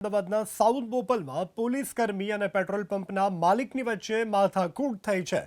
અમદાવાદના south બોપલમાં police કર્મી અને petrol પંપના માલિકની વચ્ચે માથાકૂટ થઈ છે.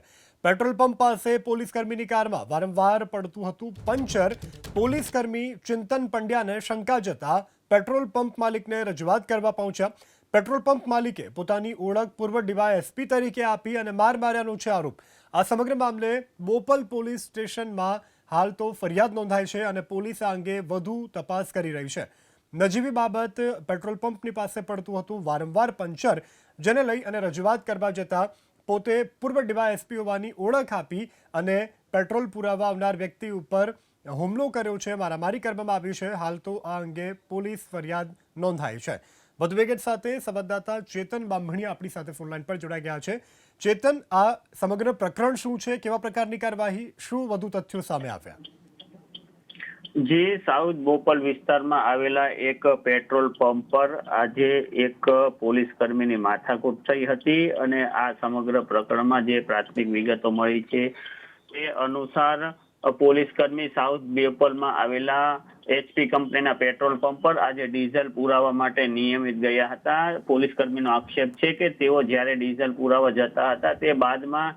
પેટ્રોલ પંપ પાસે પોલીસ કર્મીની કારમાં વારંવાર પડતું હતું પંચર. પોલીસ કર્મી ચિંતન પંડ્યાને શંકા જતા પેટ્રોલ પંપ માલિકને રજૂઆત કરવા પહોંચ્યા. પેટ્રોલ પંપ માલિકે પોતાની ઓળખ પૂર્વ ડીવાયએસપી તરીકે આપી અને માર માર્યાનો છે આરોપ. આ સમગ્ર મામલે બોપલ પોલીસ સ્ટેશનમાં હાલ તો ફરિયાદ નોંધાઈ છે અને પોલીસ આ અંગે વધુ તપાસ કરી રહી છે. નજીવી બાબત પેટ્રોલ પંપની પાસે પડતું હતું વારંવાર પંચર, જેને લઈ અને રજૂઆત કરવા જતાં પોતે પૂર્વ ડીવાયએસપી હોવાની ઓળખ આપી અને પેટ્રોલ પુરાવા આવનાર વ્યક્તિ ઉપર હુમલો કર્યો છે, મારામારી કરવામાં આવી છે. હાલ તો આ અંગે પોલીસ ફરિયાદ નોંધાઈ છે. વધુ વિગત સાથે સંવાદદાતા ચેતન બામભણી આપણી સાથે ફોનલાઈન પર જોડાઈ ગયા છે. ચેતન, આ સમગ્ર પ્રકરણ શું છે, કેવા પ્રકારની કાર્યવાહી, શું વધુ તથ્યો સામે આવ્યા? જે સાઉથ બોપલ વિસ્તારમાં આવેલા એક પેટ્રોલ પંપ પર આજે એક પોલીસ કર્મીની માથાકૂટ થઈ હતી અને આ સમગ્ર પ્રકરણમાં જે પ્રાથમિક વિગતો મળી છે તે અનુસાર પોલીસ કર્મી સાઉથ બોપલમાં આવેલા એચપી કંપનીના પેટ્રોલ પંપ પર આજે ડીઝલ પુરાવા માટે નિયમિત ગયા હતા. પોલીસ કર્મીનો આક્ષેપ છે કે તેઓ જ્યારે ડીઝલ પુરાવા જતા હતા તે બાદમાં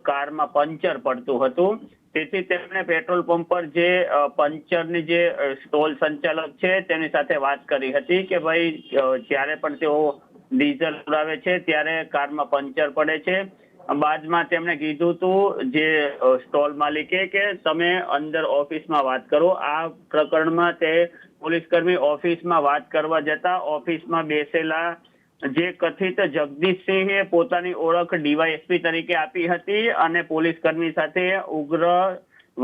કારમાં પંચર પડતું હતું. તેથી તેમણે પેટ્રોલ પંપ પર જે પંચરની જે સ્ટોલ સંચાલક છે તેની સાથે વાત કરી હતી કે ભાઈ જ્યારે પણ તેઓ ડીઝલ પુરાવે છે ત્યારે કારમાં પંચર પડે છે. બાદમાં તેમણે કીધું હતું જે સ્ટોલ માલિકે કે તમે અંદર ઓફિસમાં વાત કરો. આ પ્રકરણમાં તે પોલીસ કર્મી ઓફિસમાં વાત કરવા જતા ઓફિસમાં બેસેલા જે કથિત જગદીશસિંહે પોતાની ઓળખ ડીવાયએસપી તરીકે આપી હતી અને પોલીસ કર્મી સાથે ઉગ્ર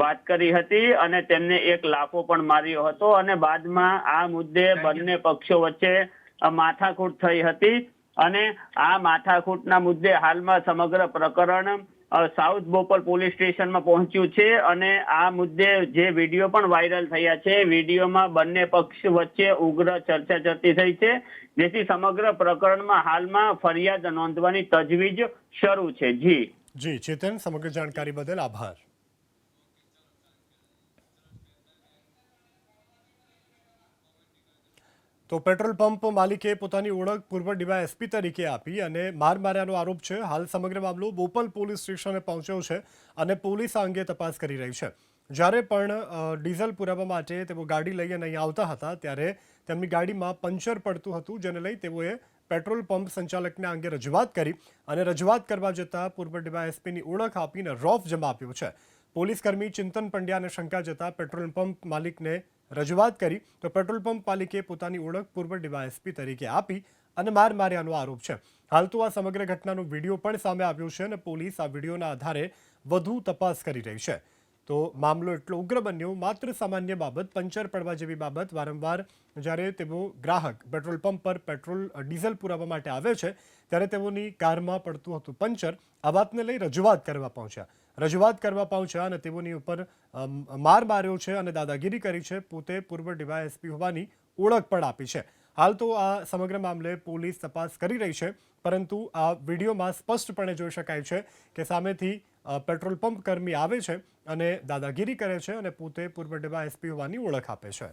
વાત કરી હતી અને તેમને એક લાફો પણ માર્યો હતો અને બાદમાં આ મુદ્દે બંને પક્ષો વચ્ચે માથાકૂટ થઈ હતી અને આ માથાકૂટના મુદ્દે હાલમાં સમગ્ર પ્રકરણ સાઉથ બોપલ પોલીસ સ્ટેશનમાં પહોંચ્યું છે અને આ મુદ્દે જે વિડીયો પણ વાયરલ થયા છે, વિડીયોમાં બંને પક્ષ વચ્ચે ઉગ્ર ચર્ચા ચર્ચી થઈ છે, જેથી સમગ્ર પ્રકરણમાં હાલમાં ફરિયાદ નોંધવાની તજવીજ શરૂ છે. જી ચેતન, સમગ્ર જાણકારી બદલ આભાર. તો પેટ્રોલ પંપ માલિકે પોતાની ઓળખ પૂર્વ ડીવાયએસપી તરીકે આપી અને માર માર્યાનો આરોપ છે. હાલ સમગ્ર મામલો બોપલ પોલીસ સ્ટેશને પહોંચ્યો છે અને પોલીસ આ અંગે તપાસ કરી રહી છે. જ્યારે પણ ડીઝલ પુરાવા માટે તેઓ ગાડી લઈને અહીં આવતા હતા ત્યારે તેમની ગાડીમાં પંચર પડતું હતું, જેને લઈ તેઓએ પેટ્રોલ પંપ સંચાલકને અંગે રજૂઆત કરી અને રજૂઆત કરવા જતાં પૂર્વ ડીવાયએસપીની ઓળખ આપીને રોફ જમા આપ્યો છે. પોલીસ કર્મી ચિંતન પંડ્યાને શંકા જતાં પેટ્રોલ પંપ માલિકને રજૂઆત કરી તો પેટ્રોલ પંપ માલિકે પોતાની ઓળખ પૂર્વ ડીવાયએસપી તરીકે આપી અને માર માર્યાનો આરોપ છે. હાલ તો આ સમગ્ર ઘટનાનો વિડીયો પણ સામે આવ્યો છે અને પોલીસ આ વિડીયોના આધારે વધુ તપાસ કરી રહી છે. તો મામલો એટલો ઉગ્ર બન્યો, માત્ર સામાન્ય બાબત, પંચર પડવા જેવી બાબત, વારંવાર જ્યારે તેઓ ગ્રાહક પેટ્રોલ પંપ પર ડીઝલ પુરાવા માટે આવે છે ત્યારે તેઓની કારમાં પડતું હતું પંચર. આ વાતને લઈ રજૂઆત કરવા પહોંચ્યા અને તેઓની ઉપર માર માર્યો છે અને દાદાગીરી કરી છે. પોતે પૂર્વ ડીવાયએસપી હોવાની ઓળખ પણ આપી છે. હાલ તો આ સમગ્ર મામલે પોલીસ તપાસ કરી રહી છે, પરંતુ આ વિડીયોમાં સ્પષ્ટપણે જોઈ શકાય છે કે સામેથી પેટ્રોલ પંપ કર્મી આવે છે અને દાદાગીરી કરે છે અને પોતે પૂર્વ ડીવાયએસપી હોવાની ઓળખ આપે છે.